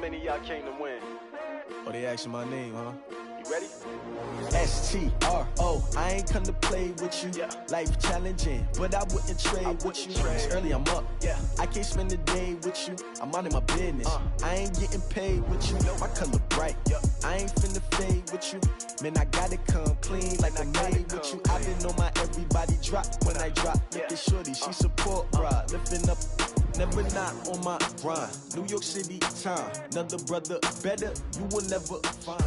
many of y'all came to win? Oh, they asking my name, huh? You ready? S-T-R-O, I ain't come to play with you. Yeah. Life challenging, but I wouldn't trade with you. It's early, I'm up. Yeah. I can't spend the day with you. I'm out of my business. I ain't getting paid with you. My color bright. I ain't finna fade with you. Man, I gotta come clean like I made with you. I've been on my everybody drop when I drop. Look at shorty, she support ride. Lifting up, never not on my grind. New York City time. Another brother better, you will never find.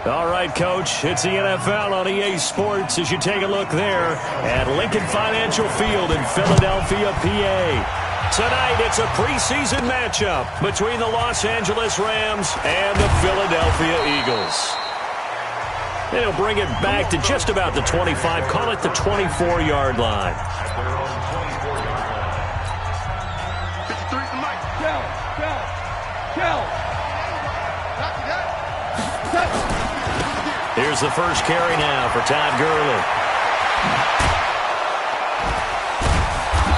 All right, Coach, it's the NFL on EA Sports as you take a look there at Lincoln Financial Field in Philadelphia, PA. Tonight, it's a preseason matchup between the Los Angeles Rams and the Philadelphia Eagles. They'll bring it back to just about the 25, call it the 24-yard line. Here's the first carry now for Todd Gurley.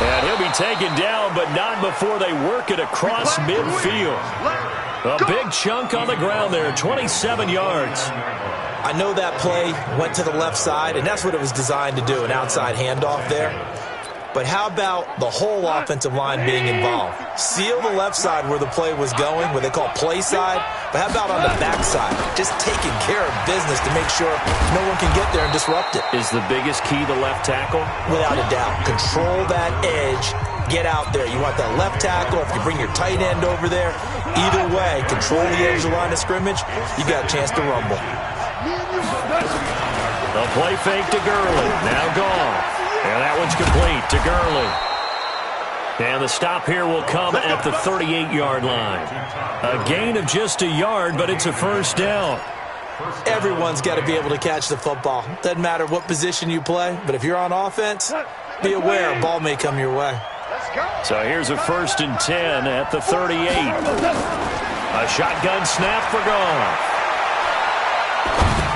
And he'll be taken down, but not before they work it across midfield. A big chunk on the ground there, 27 yards. I know that play went to the left side, and that's what it was designed to do, an outside handoff there. But how about the whole offensive line being involved? Seal the left side where the play was going, what they call play side. But how about on the back side? Just taking care of business to make sure no one can get there and disrupt it. Is the biggest key the left tackle? Without a doubt. Control that edge. Get out there. You want that left tackle. If you bring your tight end over there, either way, control the edge of the line of scrimmage, you got a chance to rumble. The play fake to Gurley. Now gone. And that one's complete to Gurley. And the stop here will come at the 38-yard line. A gain of just a yard, but it's a first down. Everyone's got to be able to catch the football. Doesn't matter what position you play, but if you're on offense, be aware a ball may come your way. So here's a 1st and 10 at the 38. A shotgun snap for Goff.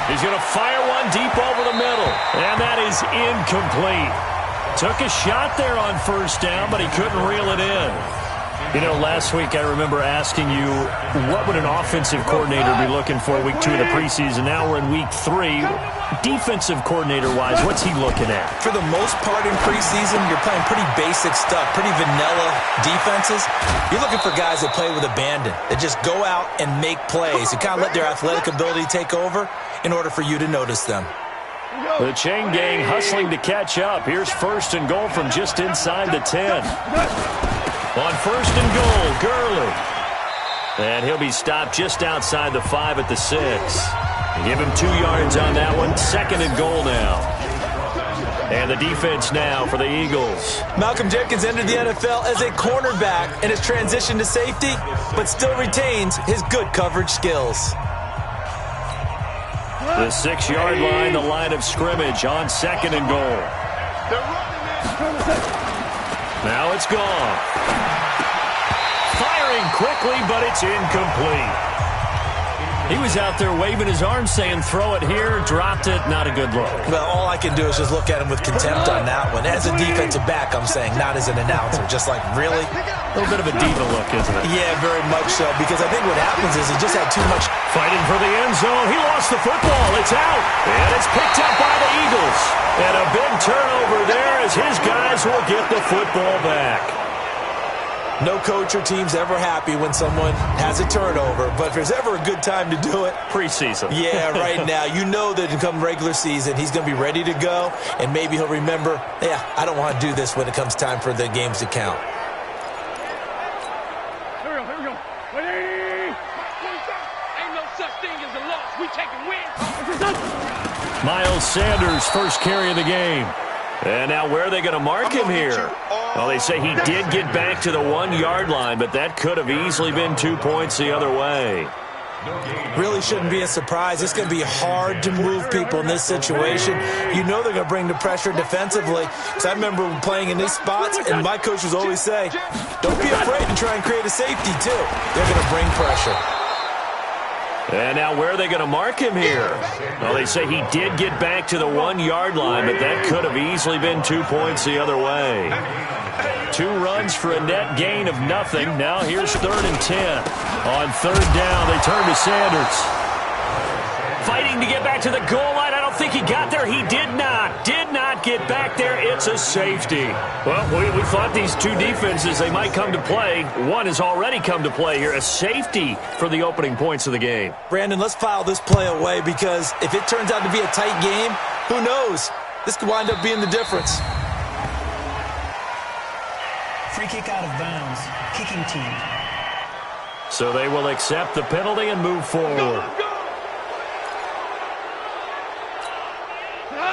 He's going to fire one deep over the middle, and that is incomplete. Took a shot there on first down, but he couldn't reel it in. You know, last week I remember asking you, what would an offensive coordinator be looking for week 2 of the preseason? Now we're in week 3. Defensive coordinator-wise, what's he looking at? For the most part in preseason, you're playing pretty basic stuff, pretty vanilla defenses. You're looking for guys that play with abandon, that just go out and make plays, and kind of let their athletic ability take over in order for you to notice them. The chain gang hustling to catch up. Here's 1st and goal from just inside the 10. On 1st and goal, Gurley. And he'll be stopped just outside the 5 at the 6. Give him 2 yards on that one. 2nd and goal now. And the defense now for the Eagles. Malcolm Jenkins entered the NFL as a cornerback and has transitioned to safety, but still retains his good coverage skills. The 6-yard line, the line of scrimmage on 2nd and goal. Now it's gone. Firing quickly, but it's incomplete. He was out there waving his arms saying, throw it here, dropped it, not a good look. Well, all I can do is just look at him with contempt on that one. As a defensive back, I'm saying, not as an announcer. Just like, really? A little bit of a diva look, isn't it? Yeah, very much so, because I think what happens is he just had too much. Fighting for the end zone. He lost the football. It's out. And it's picked up by the Eagles. And a big turnover there as his guys will get the football back. No coach or team's ever happy when someone has a turnover, but if there's ever a good time to do it, preseason. Yeah, right now. You know that come regular season, he's going to be ready to go, and maybe he'll remember, yeah, I don't want to do this when it comes time for the games to count. Here we go. Ain't no such thing as a loss. We taking wins. Miles Sanders, first carry of the game. And now where are they going to mark him here? Well, they say he did get back to the 1-yard line, but that could have easily been 2 points the other way. Really shouldn't be a surprise. It's going to be hard to move people in this situation. You know they're going to bring the pressure defensively. Because I remember playing in these spots, and my coaches always say, don't be afraid to try and create a safety, too. They're going to bring pressure. And now where are they going to mark him here? Well, they say he did get back to the 1-yard line, but that could have easily been 2 points the other way. 2 runs for a net gain of nothing. Now here's 3rd and 10. On 3rd down, they turn to Sanders. Fighting to get back to the goal line. I don't think he got there. He did not. Did not get back there. It's a safety. Well, we thought these two defenses, they might come to play. One has already come to play here. A safety for the opening points of the game. Brandon, let's file this play away because if it turns out to be a tight game, who knows? This could wind up being the difference. Free kick out of bounds. Kicking team. So they will accept the penalty and move forward.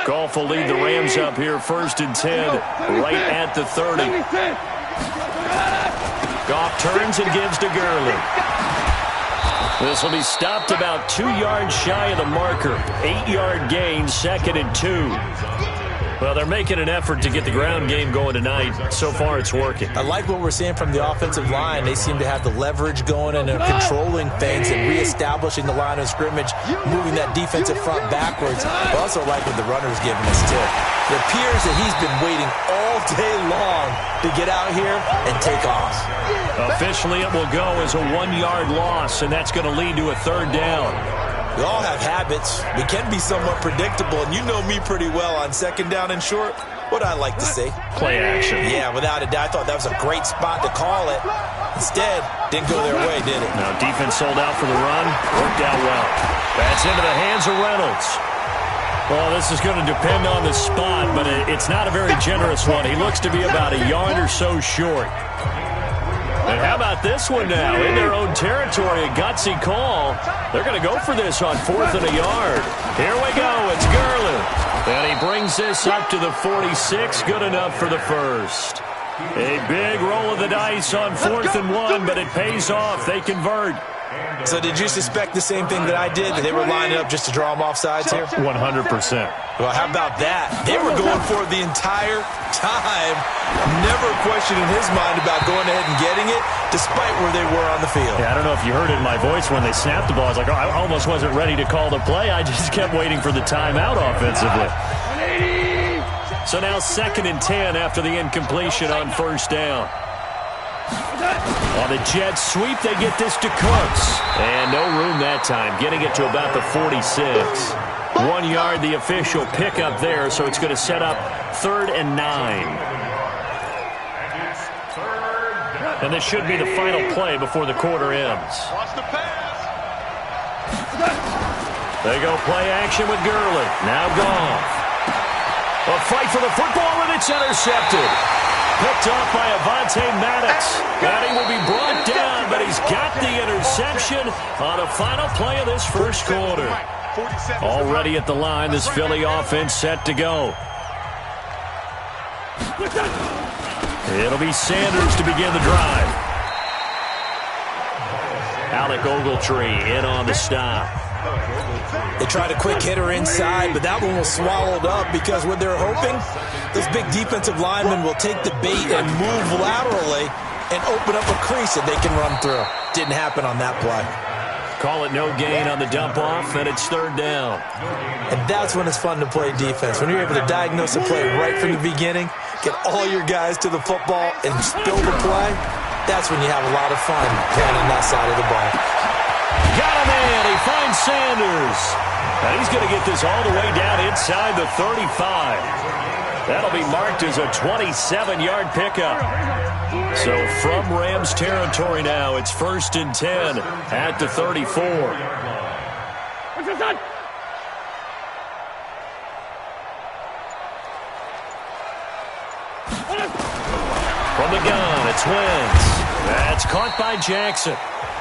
Goff will lead the Rams up here 1st and 10, right at the 30. Goff turns and gives to Gurley. This will be stopped about 2 yards shy of the marker. 8-yard gain, 2nd and 2. Well, they're making an effort to get the ground game going tonight. So far, it's working. I like what we're seeing from the offensive line. They seem to have the leverage going and they're controlling things and reestablishing the line of scrimmage, moving that defensive front backwards. I also like what the runner's giving us, too. It appears that he's been waiting all day long to get out here and take off. Officially, it will go as a 1-yard loss, and that's going to lead to a 3rd down. We all have habits. We can be somewhat predictable, and you know me pretty well on 2nd down and short. What I like to say. Play action. Yeah, without a doubt. I thought that was a great spot to call it. Instead, didn't go their way, did it? Now, defense sold out for the run. Worked out well. That's into the hands of Reynolds. Well, this is going to depend on the spot, but it's not a very generous one. He looks to be about a yard or so short. And how about this one now? In their own territory, a gutsy call. They're going to go for this on 4th and a yard. Here we go. It's Gurley. And he brings this up to the 46. Good enough for the first. A big roll of the dice on 4th and 1, but it pays off. They convert. So did you suspect the same thing that I did, that they were lining up just to draw them off sides here? 100%. Well, how about that? They were going for it the entire time. Never a question in his mind about going ahead and getting it, despite where they were on the field. Yeah, I don't know if you heard it in my voice when they snapped the ball. I was like, oh, I almost wasn't ready to call the play. I just kept waiting for the timeout offensively. So now 2nd and 10 after the incompletion on 1st down. On the jet sweep, they get this to Cooks. And no room that time, getting it to about the 46. 1 yard, the official pickup there, so it's going to set up 3rd and 9. And this should be the final play before the quarter ends. They go play action with Gurley. Now Goff. A fight for the football, and it's intercepted. Picked off by Avonte Maddox. And he will be brought down, but he's got the interception on the final play of this first quarter. Already at the line, this Philly offense set to go. It'll be Sanders to begin the drive. Alec Ogletree in on the stop. They tried a quick hitter inside, but that one was swallowed up because what they're hoping, those big defensive linemen will take the bait and move laterally and open up a crease that they can run through. Didn't happen on that play. Call it no gain on the dump-off, and it's 3rd down. And that's when it's fun to play defense. When you're able to diagnose a play right from the beginning, get all your guys to the football, and spill the play, that's when you have a lot of fun playing on that side of the ball. Got him in. He finds Sanders. And he's going to get this all the way down inside the 35. That'll be marked as a 27-yard pickup. So from Rams territory now, it's 1st and 10 at the 34. From the gun, it's Wentz. That's caught by Jackson.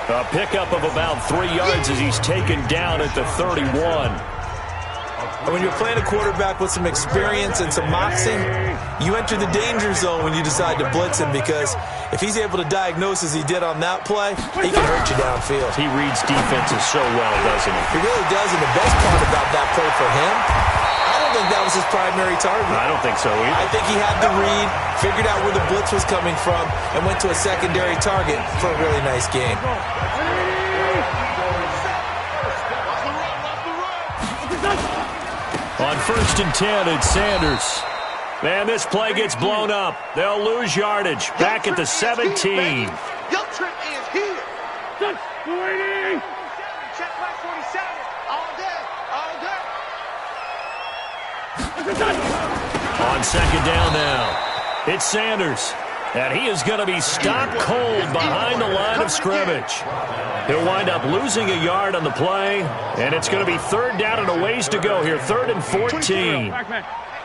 A pickup of about 3 yards as he's taken down at the 31. And when you're playing a quarterback with some experience and some moxie, you enter the danger zone when you decide to blitz him, because if he's able to diagnose as he did on that play, he can hurt you downfield. He reads defenses so well, doesn't he? He really does, and the best part about that play for him, I don't think that was his primary target. I don't think so either. I think he had the read, figured out where the blitz was coming from, and went to a secondary target for a really nice game. On 1st and 10, it's Sanders. Man, this play gets blown up. They'll lose yardage. Back at the 17. Your trip is here. Check back 47. All day. On 2nd down now, it's Sanders. And he is going to be stopped cold behind the line of scrimmage. He'll wind up losing a yard on the play, and it's going to be 3rd down and a ways to go here, 3rd and 14.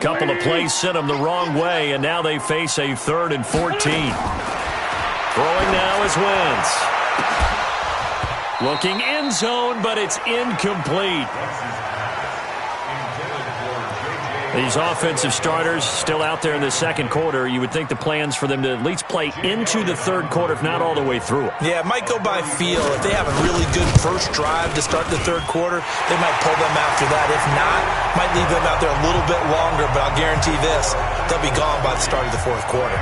Couple of plays sent them the wrong way, and now they face a 3rd and 14. Throwing now is Wentz. Looking end zone, but it's incomplete. These offensive starters still out there in the 2nd quarter. You would think the plans for them to at least play into the 3rd quarter, if not all the way through it. Yeah, it might go by feel. If they have a really good first drive to start the 3rd quarter, they might pull them after that. If not, might leave them out there a little bit longer, but I'll guarantee this, they'll be gone by the start of the 4th quarter.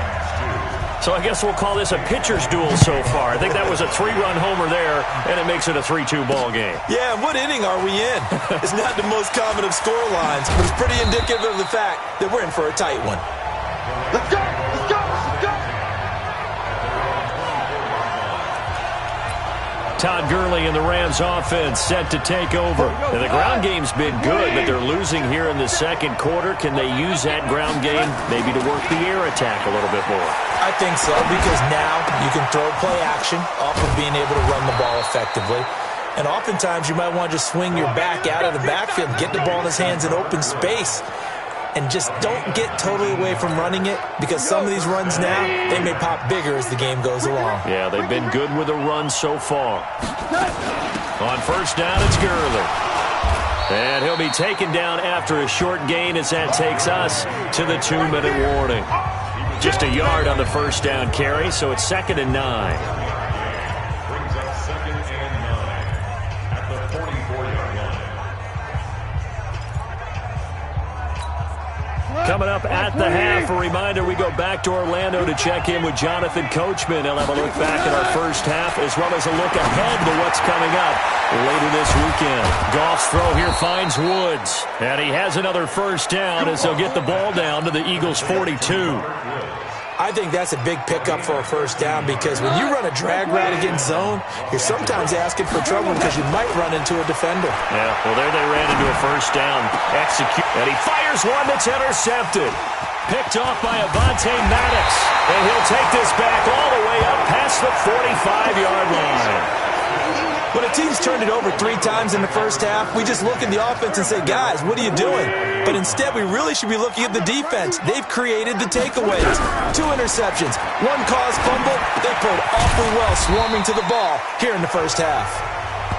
So I guess we'll call this a pitcher's duel so far. I think that was a 3-run homer there, and it makes it a 3-2 ball game. Yeah, what inning are we in? It's not the most common of score lines, but it's pretty indicative of the fact that we're in for a tight one. Let's go. Let's go. Let's go. Todd Gurley and the Rams offense set to take over. And the ground game's been good, but they're losing here in the 2nd quarter. Can they use that ground game maybe to work the air attack a little bit more? I think so, because now you can throw play action off of being able to run the ball effectively. And oftentimes you might want to just swing your back out of the backfield, get the ball in his hands in open space, and just don't get totally away from running it, because some of these runs now, they may pop bigger as the game goes along. Yeah, they've been good with a run so far. On 1st down, it's Gurley. And he'll be taken down after a short gain as that takes us to the 2-minute warning. Just a yard on the 1st down carry, so it's 2nd and 9. Coming up at the half, a reminder, we go back to Orlando to check in with Jonathan Coachman. He'll have a look back at our first half as well as a look ahead to what's coming up later this weekend. Goff's throw here finds Woods. And he has another 1st down as they'll get the ball down to the Eagles' 42. I think that's a big pickup for a 1st down, because when you run a drag route against zone, you're sometimes asking for trouble because you might run into a defender. Yeah, well, there they ran into a 1st down. Execute. And he fires one that's intercepted. Picked off by Avonte Maddox. And he'll take this back all the way up past the 45-yard line. When a team's turned it over 3 times in the first half, we just look at the offense and say, guys, what are you doing? But instead, we really should be looking at the defense. They've created the takeaways. 2 interceptions, 1 caused fumble. They played awfully well swarming to the ball here in the first half.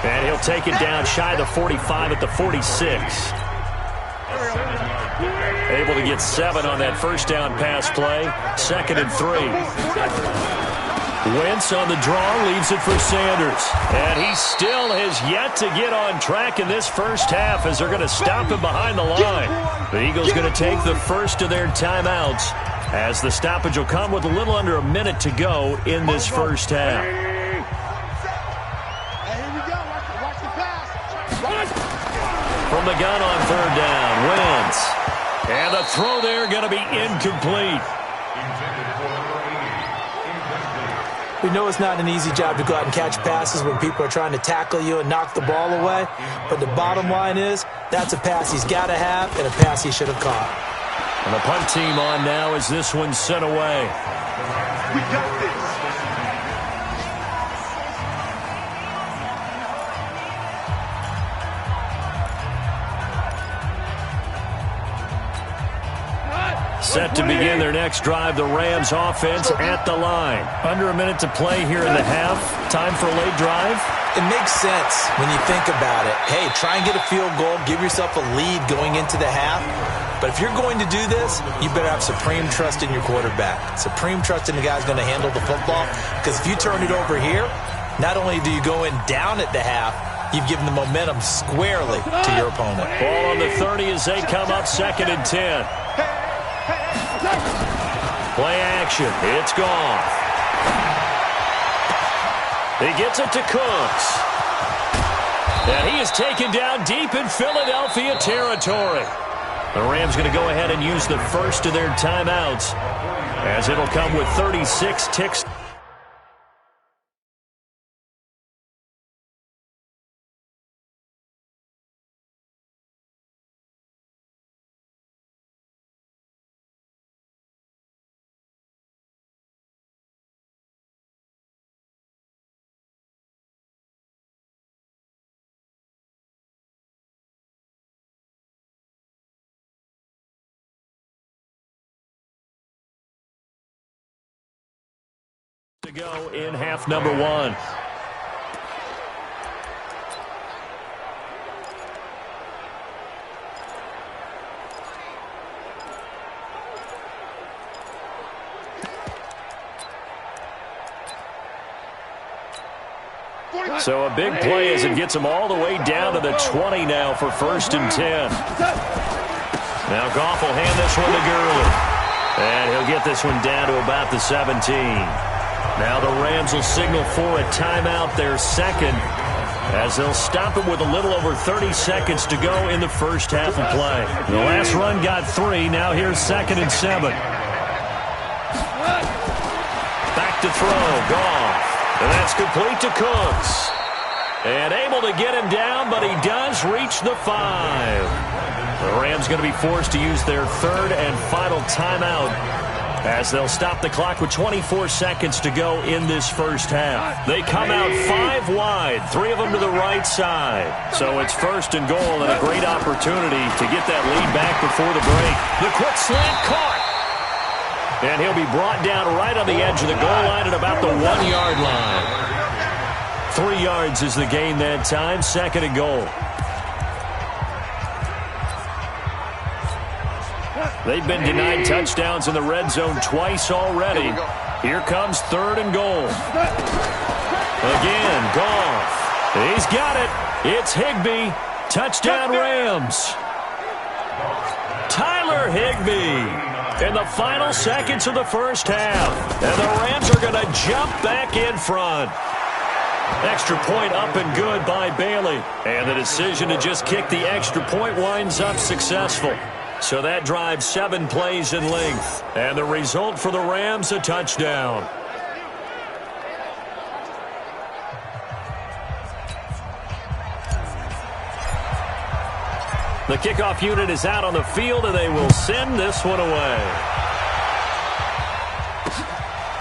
And he'll take it down shy of the 45 at the 46. Able to get 7 on that 1st down pass play. 2nd and 3. Wentz on the draw, leaves it for Sanders. And he still has yet to get on track in this first half as they're going to stop him behind the line. The Eagles going to take the first of their timeouts as the stoppage will come with a little under a minute to go in this first half. From the gun on 3rd down, Wentz. And the throw there going to be incomplete. We know it's not an easy job to go out and catch passes when people are trying to tackle you and knock the ball away. But the bottom line is, that's a pass he's got to have and a pass he should have caught. And the punt team on now as this one's sent away. We got this. Set to begin their next drive, the Rams offense at the line. Under a minute to play here in the half. Time for a late drive. It makes sense when you think about it. Hey, try and get a field goal. Give yourself a lead going into the half. But if you're going to do this, you better have supreme trust in your quarterback. Supreme trust in the guy who's going to handle the football. Because if you turn it over here, not only do you go in down at the half, you've given the momentum squarely to your opponent. Ball on the 30 as they come up 2nd and 10. Play action. It's gone. He gets it to Cooks. And he is taken down deep in Philadelphia territory. The Rams going to go ahead and use the first of their timeouts, as it'll come with 36 ticks. To go in half number one. So a big play as it gets them all the way down to the 20 now for 1st and 10. Now Goff will hand this one to Gurley. And he'll get this one down to about the 17. Now the Rams will signal for a timeout, their second, as they'll stop it with a little over 30 seconds to go in the first half of play. The last run got 3. Now here's 2nd and 7. Back to throw. Goff. And that's complete to Cooks. And able to get him down, but he does reach the 5. The Rams going to be forced to use their third and final timeout, as they'll stop the clock with 24 seconds to go in this first half. They come out 5 wide, 3 of them to the right side. So it's 1st and goal, and a great opportunity to get that lead back before the break. The quick slant caught. And he'll be brought down right on the edge of the goal line at about the 1-yard line. 3 yards is the gain that time, 2nd and goal. They've been denied touchdowns in the red zone twice already. Here comes 3rd and goal. Again, Goff. He's got it. It's Higbee. Touchdown Rams. Tyler Higbee in the final seconds of the first half. And the Rams are going to jump back in front. Extra point up and good by Bailey. And the decision to just kick the extra point winds up successful. So that drives 7 plays in length. And the result for the Rams, a touchdown. The kickoff unit is out on the field, and they will send this one away.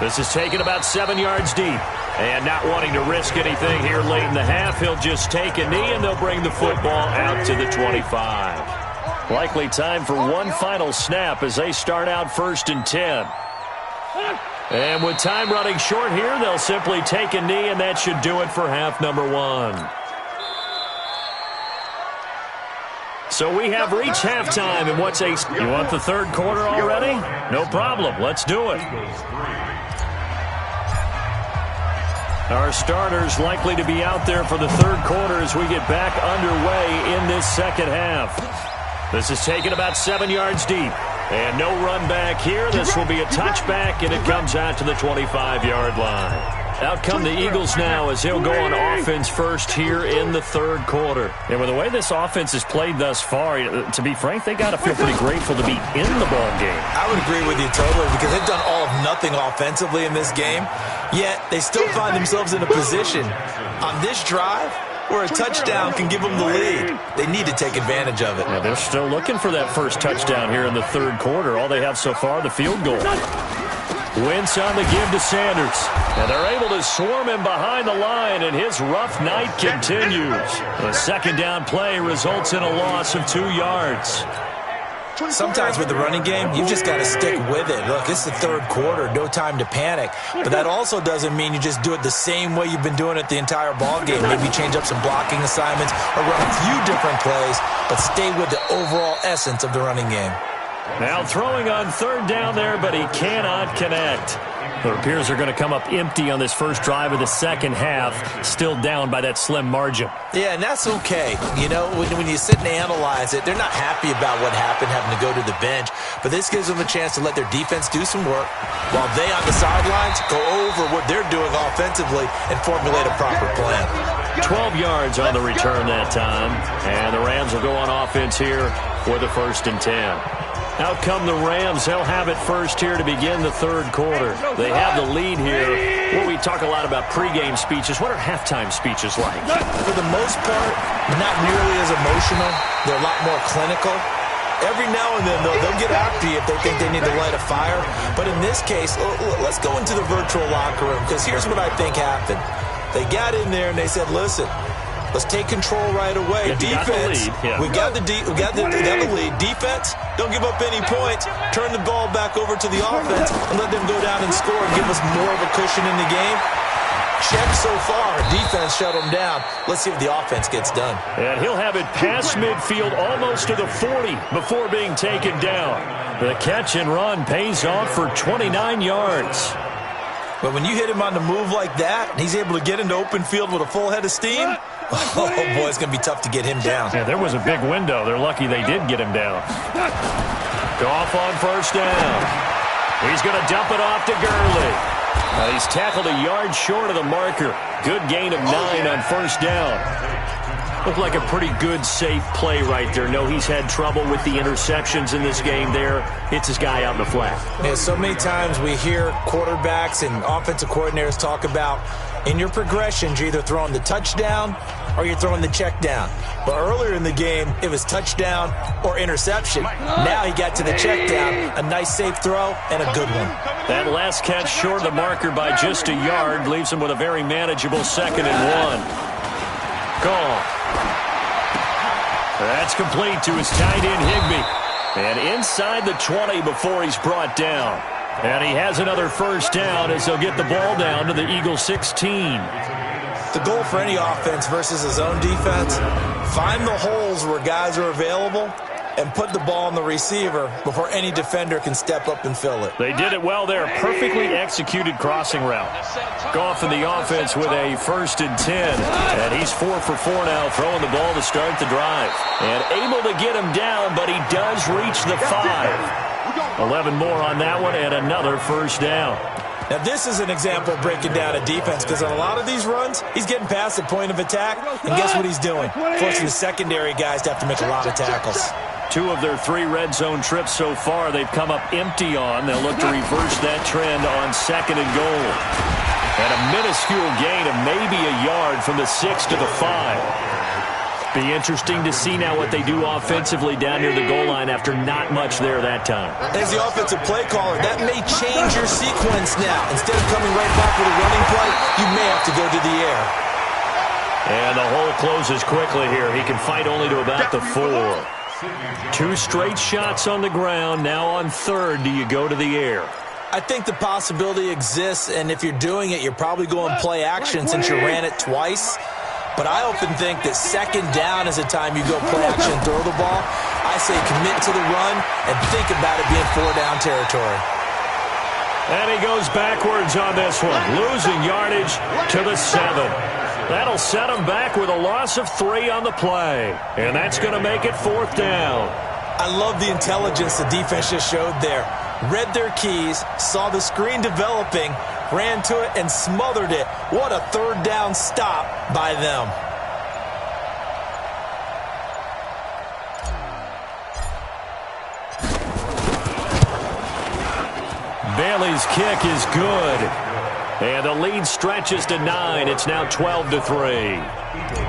This is taken about 7 yards deep. And not wanting to risk anything here late in the half, he'll just take a knee, and they'll bring the football out to the 25. Likely time for one final snap as they start out 1st and 10. And with time running short here, they'll simply take a knee, and that should do it for half number one. So we have reached halftime in what's a... You want the third quarter already? No problem. Let's do it. Our starters likely to be out there for the third quarter as we get back underway in this second half. This is taken about 7 yards deep. And no run back here. This will be a touchback, and it comes out to the 25-yard line. Out come the Eagles now as they'll go on offense first here in the third quarter. And with the way this offense has played thus far, to be frank, they got to feel pretty grateful to be in the ball game. I would agree with you totally, because they've done all of nothing offensively in this game, yet they still find themselves in a position on this drive where a touchdown can give them the lead. They need to take advantage of it. Yeah, they're still looking for that first touchdown here in the third quarter. All they have so far, the field goal. Wentz on the give to Sanders. And they're able to swarm him behind the line, and his rough night continues. The second down play results in a loss of 2 yards. Sometimes with the running game, you've just got to stick with it. Look, it's the third quarter, no time to panic. But that also doesn't mean you just do it the same way you've been doing it the entire ball game. Maybe change up some blocking assignments or run a few different plays, but stay with the overall essence of the running game. Now throwing on third down there, but he cannot connect. It appears they're going to come up empty on this first drive of the second half, still down by that slim margin. Yeah, and that's okay. You know, when you sit and analyze it, they're not happy about what happened, having to go to the bench. But this gives them a chance to let their defense do some work while they on the sidelines go over what they're doing offensively and formulate a proper plan. 12 yards on the return that time. And the Rams will go on offense here for the 1st and 10. Out come the Rams. They'll have it first here to begin the 3rd quarter. They have the lead here. Well, we talk a lot about pregame speeches. What are halftime speeches like? For the most part, not nearly as emotional. They're a lot more clinical. Every now and then, they'll get after you if they think they need to light a fire. But in this case, let's go into the virtual locker room, because here's what I think happened. They got in there and they said, listen, let's take control right away. Yeah, defense, we got the lead. Defense, don't give up any points. Turn the ball back over to the offense and let them go down and score and give us more of a cushion in the game. Check so far. Defense shut them down. Let's see if the offense gets done. And he'll have it past midfield almost to the 40 before being taken down. The catch and run pays off for 29 yards. But when you hit him on the move like that, he's able to get into open field with a full head of steam, oh, boy, it's going to be tough to get him down. Yeah, there was a big window. They're lucky they did get him down. Goff on 1st down. He's going to dump it off to Gurley. He's tackled a yard short of the marker. Good gain of 9 on 1st down. Looked like a pretty good, safe play right there. No, he's had trouble with the interceptions in this game there. Hits his guy out in the flat. Yeah, so many times we hear quarterbacks and offensive coordinators talk about in your progressions, you're either throwing the touchdown or you're throwing the check down. But earlier in the game, it was touchdown or interception. Now he got to the check down, a nice safe throw, and a good one. That last catch short of the marker by just a yard leaves him with a very manageable 2nd and 1. Goal. That's complete to his tight end, Higbee. And inside the 20 before he's brought down. And he has another 1st down as they'll get the ball down to the Eagles 16. The goal for any offense versus his own defense, find the holes where guys are available and put the ball on the receiver before any defender can step up and fill it. They did it well there. Perfectly executed crossing route. Goff in the offense with a 1st and 10. And he's 4 for 4 now, throwing the ball to start the drive. And able to get him down, but he does reach the 5. 11 more on that one, and another 1st down. Now, this is an example of breaking down a defense, because on a lot of these runs, he's getting past the point of attack, and guess what he's doing? Forcing the secondary guys to have to make a lot of tackles. 2 of their 3 red zone trips so far they've come up empty on. They'll look to reverse that trend on 2nd and goal. And a minuscule gain of maybe a yard from the 6 to the 5. Be interesting to see now what they do offensively down near the goal line after not much there that time. As the offensive play caller, that may change your sequence now. Instead of coming right back with a running play, you may have to go to the air. And the hole closes quickly here. He can fight only to about the 4. 2 straight shots on the ground. Now on 3rd, do you go to the air? I think the possibility exists, and if you're doing it, you're probably going play action since you ran it twice. But I often think that 2nd down is a time you go play action and throw the ball. I say commit to the run and think about it being 4-down territory. And he goes backwards on this one, losing yardage to the 7. That'll set him back with a loss of 3 on the play. And that's going to make it 4th down. I love the intelligence the defense just showed there. Read their keys, saw the screen developing, ran to it, and smothered it. What a 3rd down stop by them. Bailey's kick is good. And the lead stretches to 9. It's now 12-3.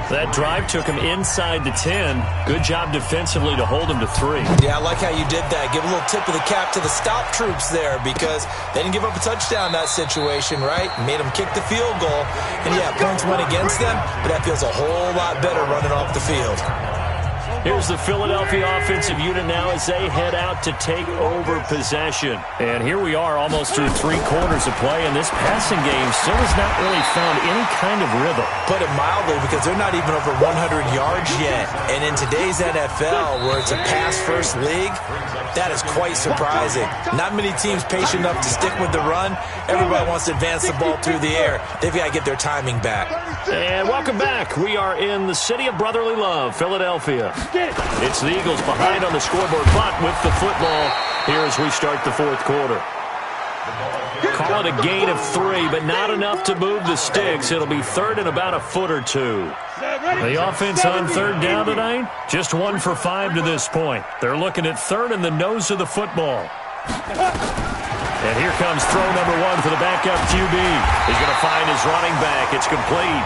That drive took him inside the 10. Good job defensively to hold him to 3. Yeah, I like how you did that. Give a little tip of the cap to the stop troops there, because they didn't give up a touchdown in that situation, right? Made them kick the field goal. And, yeah, points went against them, but that feels a whole lot better running off the field. Here's the Philadelphia offensive unit now as they head out to take over possession. And here we are almost through 3 quarters of play, and this passing game still has not really found any kind of rhythm. Put it mildly, because they're not even over 100 yards yet. And in today's NFL, where it's a pass-first league, that is quite surprising. Not many teams patient enough to stick with the run. Everybody wants to advance the ball through the air. They've got to get their timing back. And welcome back. We are in the city of brotherly love, Philadelphia. It's the Eagles behind on the scoreboard, but with the football here as we start the 4th quarter. Call it a gain of 3, but not enough to move the sticks. It'll be third and about a foot or two. The offense on third down tonight, just 1 for 5 to this point. They're looking at third in the nose of the football. And here comes throw number 1 for the backup QB. He's going to find his running back. It's complete.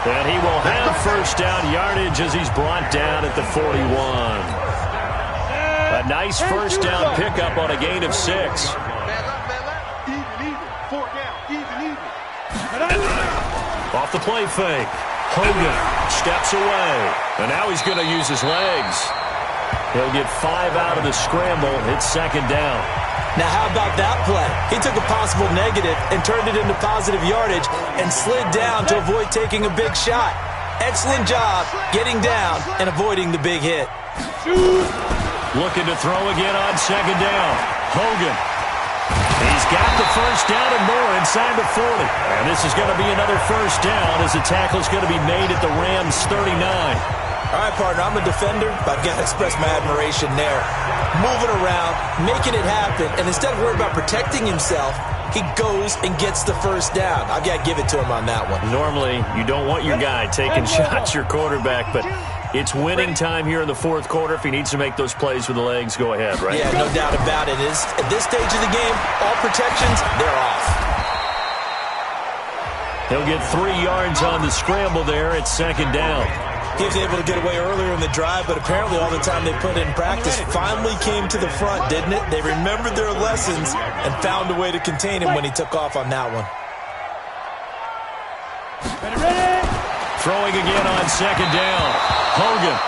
And he will have first down yardage as he's brought down at the 41. A nice first down pickup on a gain of 6. Off the play fake. Hogan steps away. And now he's going to use his legs. He'll get 5 out of the scramble. It's second down. Now, how about that play? He took a possible negative and turned it into positive yardage and slid down to avoid taking a big shot. Excellent job getting down and avoiding the big hit. Looking to throw again on second down. Hogan. He's got the first down and more inside the 40. And this is going to be another first down as the tackle's going to be made at the Rams' 39. All right, partner, I'm a defender, but I've got to express my admiration there. Moving around, making it happen, and instead of worrying about protecting himself, he goes and gets the first down. I've got to give it to him on that one. Normally, you don't want your guy taking shots, your quarterback, but it's winning time here in the fourth quarter. If he needs to make those plays with the legs, go ahead, right? Yeah, no doubt about it. At this stage of the game, all protections, they're off. He'll get 3 yards on the scramble there at second down. He was able to get away earlier in the drive, but apparently all the time they put in practice finally came to the front, didn't it? They remembered their lessons and found a way to contain him when he took off on that one. Throwing again on second down. Hogan.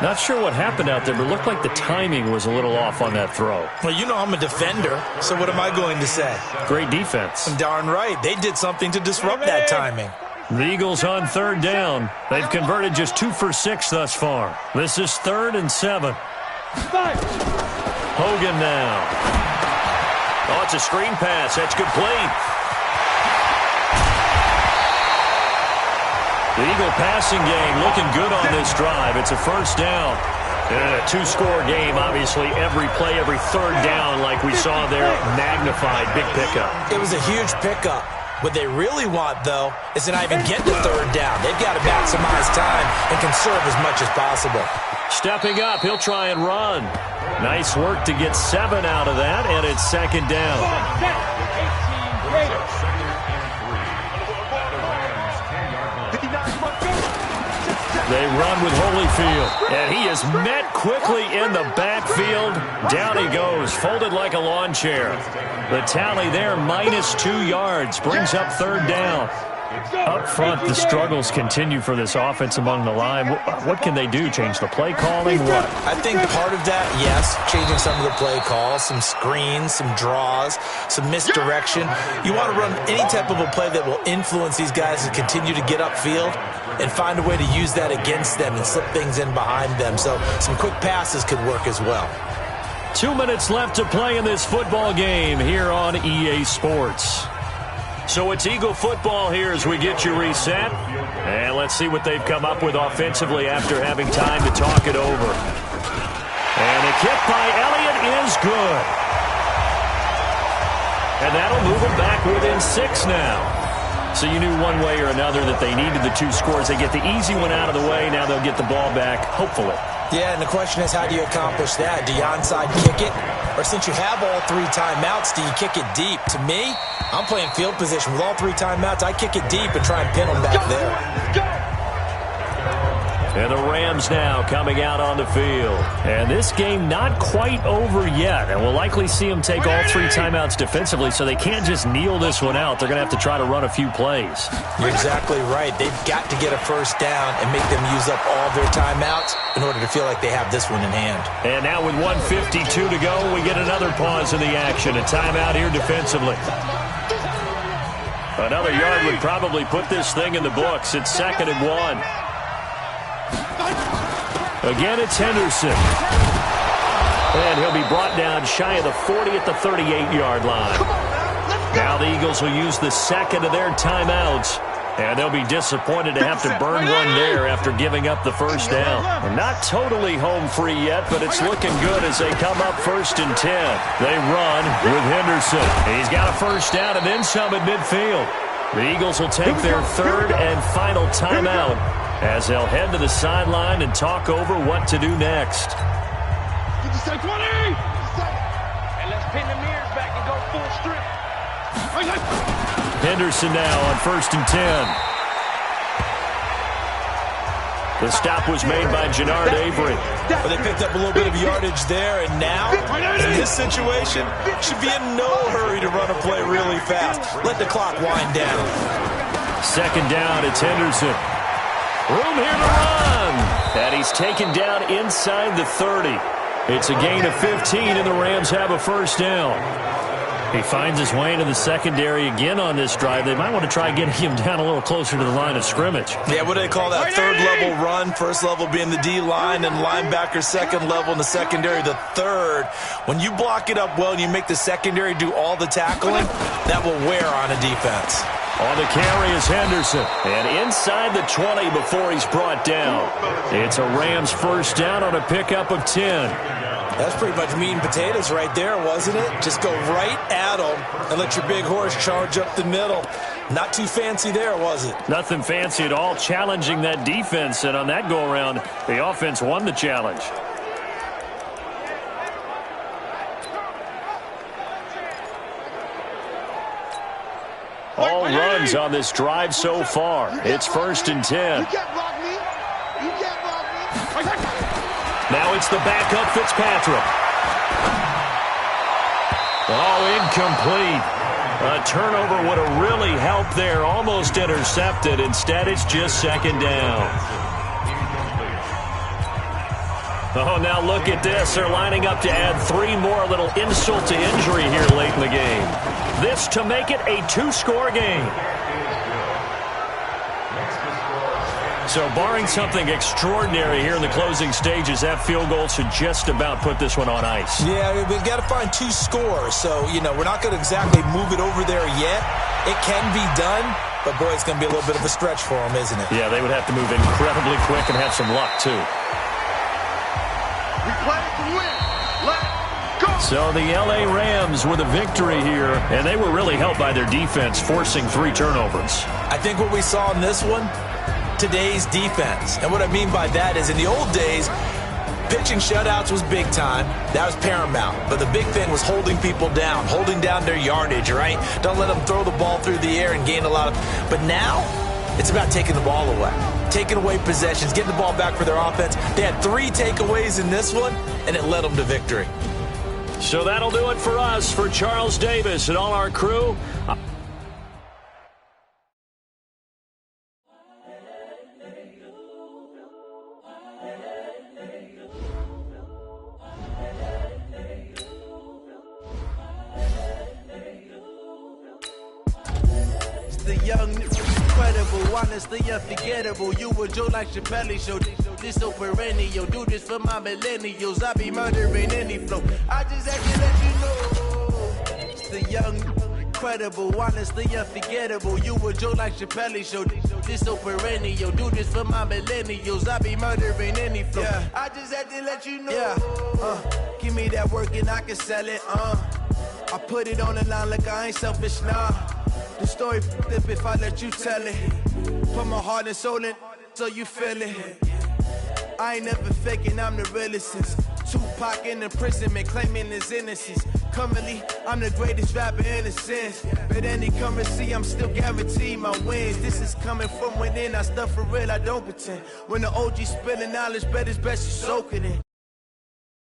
Not sure what happened out there, but it looked like the timing was a little off on that throw. Well, you know I'm a defender, so what am I going to say? Great defense. Darn right. They did something to disrupt that timing. The Eagles on third down. They've converted just 2 for 6 thus far. This is 3rd and 7. Hogan now. Oh, it's a screen pass. That's complete. The Eagle passing game looking good on this drive. It's a first down. And a 2-score game, obviously. Every play, every third down, like we saw there, magnified. Big pickup. It was a huge pickup. What they really want, though, is to not even get to third down. They've got to maximize time and conserve as much as possible. Stepping up, he'll try and run. Nice work to get 7 out of that, and it's second down. They run with Holyfield, and he is met quickly in the backfield. Down he goes, folded like a lawn chair. The tally there, -2 yards, brings up third down. Up front, the struggles continue for this offense among the line. What can they do? Change the play calling? What? I think part of that, yes, changing some of the play calls, some screens, some draws, some misdirection. You want to run any type of a play that will influence these guys to continue to get upfield and find a way to use that against them and slip things in behind them. So some quick passes could work as well. 2 minutes left to play in this football game here on EA Sports. So it's Eagle football here as we get you reset. And let's see what they've come up with offensively after having time to talk it over. And a kick by Elliott is good. And that'll move them back within 6 now. So you knew one way or another that they needed the 2 scores. They get the easy one out of the way. Now they'll get the ball back, hopefully. Yeah, and the question is, how do you accomplish that? Do you onside kick it? Or since you have all 3 timeouts, do you kick it deep? To me, I'm playing field position. With all 3 timeouts, I kick it deep and try and pin them back there. And the Rams now coming out on the field. And this game not quite over yet. And we'll likely see them take all 3 timeouts defensively, so they can't just kneel this one out. They're going to have to try to run a few plays. You're exactly right. They've got to get a first down and make them use up all their timeouts in order to feel like they have this one in hand. And now with 1:52 to go, we get another pause in the action. A timeout here defensively. Another yard would probably put this thing in the books. It's 2nd and 1. Again, it's Henderson. And he'll be brought down shy of the 40 at the 38-yard line. Now the Eagles will use the 2nd of their timeouts And they'll be disappointed to have to burn one there after giving up the first down. They're not totally home free yet, but it's looking good as they come up 1st and 10. They run with Henderson. He's got a first down and then some at midfield. The Eagles will take their 3rd and final timeout as they'll head to the sideline and talk over what to do next. And let's pin the mirrors back and go full strip. Henderson now on 1st and 10. The stop was made by Genard Avery. But they picked up a little bit of yardage there, and now, in this situation, should be in no hurry to run a play really fast. Let the clock wind down. 2nd down, it's Henderson. Room here to run. And he's taken down inside the 30. It's a gain of 15, and the Rams have a first down. He finds his way into the secondary again on this drive. They might want to try getting him down a little closer to the line of scrimmage. Yeah, what do they call that? 3rd level run. 1st level being the D-line, and linebacker 2nd level in the secondary, the 3rd. When you block it up well and you make the secondary do all the tackling, that will wear on a defense. On the carry is Henderson. And inside the 20 before he's brought down. It's a Rams first down on a pickup of 10. That's pretty much meat and potatoes right there, wasn't it? Just go right at them and let your big horse charge up the middle. Not too fancy there, was it? Nothing fancy at all, challenging that defense. And on that go-around, the offense won the challenge. All runs on this drive so far. It's 1st and 10. Now it's the backup Fitzpatrick. Oh, incomplete. A turnover would have really helped there. Almost intercepted. Instead, it's just 2nd down. Oh, now look at this. They're lining up to add 3 more. A little insult to injury here late in the game. This to make it a 2-score game. So barring something extraordinary here in the closing stages, that field goal should just about put this one on ice. Yeah, we've got to find 2 scores. So, we're not going to exactly move it over there yet. It can be done, but, boy, it's going to be a little bit of a stretch for them, isn't it? Yeah, they would have to move incredibly quick and have some luck, too. We play to win. Let's go. So the L.A. Rams with a victory here, and they were really helped by their defense, forcing 3 turnovers. I think what we saw in this one, today's defense. And what I mean by that is in the old days, pitching shutouts was big time. That was paramount. But the big thing was holding people down, holding down their yardage, right? Don't let them throw the ball through the air and gain a lot of... But now, it's about taking the ball away. Taking away possessions, getting the ball back for their offense. They had 3 takeaways in this one, and it led them to victory. So that'll do it for us. For Charles Davis and all our crew, The young, incredible, honestly unforgettable. You a Joe like Chappelle show. This so perennial. Do this for my millennials. I be murdering any flow. I just had to let you know. It's the young, incredible, honestly unforgettable. You a Joe like Chappelle show. This so perennial. Do this for my millennials. I be murdering any flow. Yeah. I just had to let you know. Yeah. Give me that work and I can sell it. I put it on the line like I ain't selfish, nah. The story flip if I let you tell it. Put my heart and soul in so you feel it. I ain't never faking, I'm the realest since Tupac in imprisonment, claiming his innocence. Currently, I'm the greatest rapper in a sense. But any currency, I'm still guaranteed my wins. This is coming from within, I stuff for real, I don't pretend. When the OG spilling knowledge, bet it's best you soak it in.